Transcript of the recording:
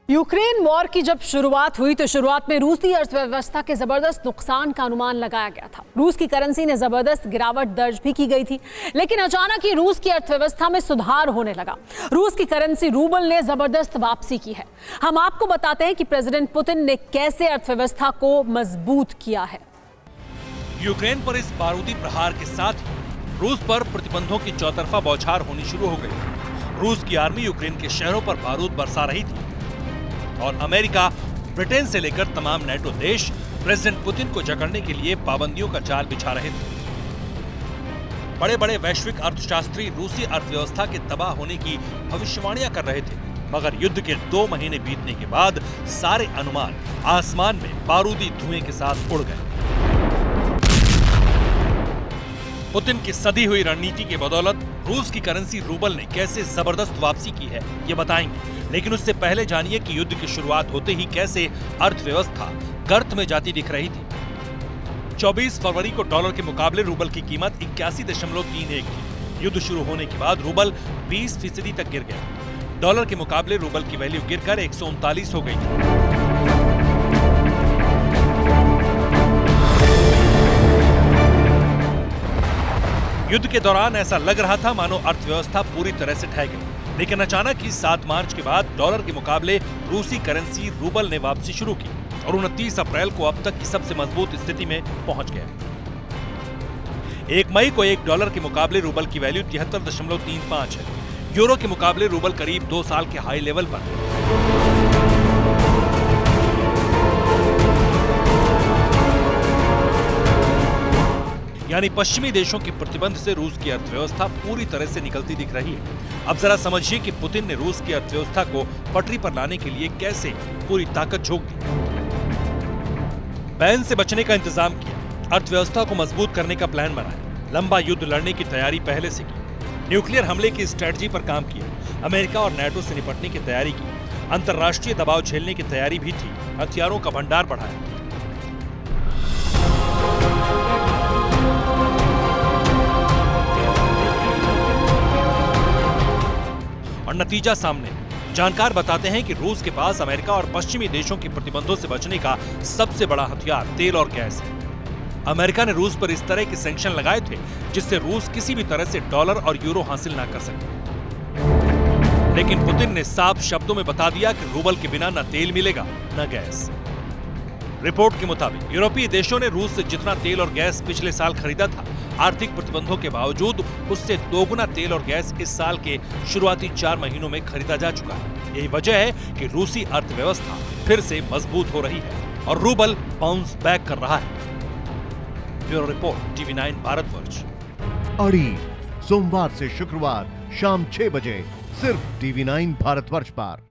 Ukraine war की जब शुरुआत हुई तो शुरुआत में रूसी अर्थव्यवस्था के जबरदस्त नुकसान का अनुमान लगाया गया था। रूस की करेंसी ने जबरदस्त गिरावट दर्ज भी की गई थी, लेकिन अचानक ही रूस की अर्थव्यवस्था में सुधार होने लगा। रूस की करेंसी रूबल ने जबरदस्त वापसी की है। हम आपको बताते हैं कि प्रेसिडेंट पुतिन ने कैसे अर्थव्यवस्था को मजबूत किया है। यूक्रेन पर इस बारूदी प्रहार के साथ ही रूस पर प्रतिबंधों की चौतरफा बौछार होनी शुरू हो गई। रूस की आर्मी यूक्रेन के शहरों पर बारूद बरसा रही थी और अमेरिका, ब्रिटेन से लेकर तमाम नेटो देश प्रेसिडेंट पुतिन को जकड़ने के लिए पाबंदियों का जाल बिछा रहे थे। बड़े बड़े वैश्विक अर्थशास्त्री रूसी अर्थव्यवस्था के तबाह होने की भविष्यवाणियां कर रहे थे, मगर युद्ध के 2 महीने बीतने के बाद सारे अनुमान आसमान में बारूदी धुएं के साथ उड़ गए। पुतिन की सदी हुई रणनीति के बदौलत रूस की करेंसी रूबल ने कैसे जबरदस्त वापसी की है, ये बताएंगे। लेकिन उससे पहले जानिए कि युद्ध की शुरुआत होते ही कैसे अर्थव्यवस्था गर्त में जाती दिख रही थी। 24 फरवरी को डॉलर के मुकाबले रूबल की कीमत 81.31 थी। युद्ध शुरू होने के बाद रूबल 20% तक गिर गया। डॉलर के मुकाबले रूबल की वैल्यू गिरकर 139 हो गई थी। युद्ध के दौरान ऐसा लग रहा था मानो अर्थव्यवस्था पूरी तरह से ढह गई, लेकिन अचानक ही 7 मार्च के बाद डॉलर के मुकाबले रूसी करेंसी रूबल ने वापसी शुरू की और 29 अप्रैल को अब तक की सबसे मजबूत स्थिति में पहुंच गया। 1 मई को $1 के मुकाबले रूबल की वैल्यू 73.35 है। यूरो के मुकाबले रूबल करीब 2 साल के हाई लेवल पर है। यानी पश्चिमी देशों के प्रतिबंध से रूस की अर्थव्यवस्था पूरी तरह से निकलती दिख रही है। अब जरा समझिए कि पुतिन ने रूस की अर्थव्यवस्था को पटरी पर लाने के लिए कैसे पूरी ताकत झोंक दी। बैन से बचने का इंतजाम किया, अर्थव्यवस्था को मजबूत करने का प्लान बनाया, लंबा युद्ध लड़ने की तैयारी पहले से की, न्यूक्लियर हमले की स्ट्रेटजी पर काम किया, अमेरिका और नेटो से निपटने की तैयारी की, अंतर्राष्ट्रीय दबाव झेलने की तैयारी भी थी, हथियारों का भंडार बढ़ाया। और नतीजा सामने। जानकार बताते हैं कि रूस के पास अमेरिका और पश्चिमी देशों के प्रतिबंधों से बचने का सबसे बड़ा हथियार तेल और गैस है। अमेरिका ने रूस पर इस तरह के सैंक्शन लगाए थे जिससे रूस किसी भी तरह से डॉलर और यूरो हासिल ना कर सके। लेकिन पुतिन ने साफ शब्दों में बता दिया कि रूबल के बिना न तेल मिलेगा न गैस। रिपोर्ट के मुताबिक यूरोपीय देशों ने रूस से जितना तेल और गैस पिछले साल खरीदा था, आर्थिक प्रतिबंधों के बावजूद उससे 2 गुना तेल और गैस इस साल के शुरुआती 4 महीनों में खरीदा जा चुका है। यही वजह है कि रूसी अर्थव्यवस्था फिर से मजबूत हो रही है और रूबल बाउंस बैक कर रहा है। Bureau report, TV9 Bharatvarsh. अड़ी सोमवार से शुक्रवार शाम 6 बजे सिर्फ TV9 भारतवर्ष पर।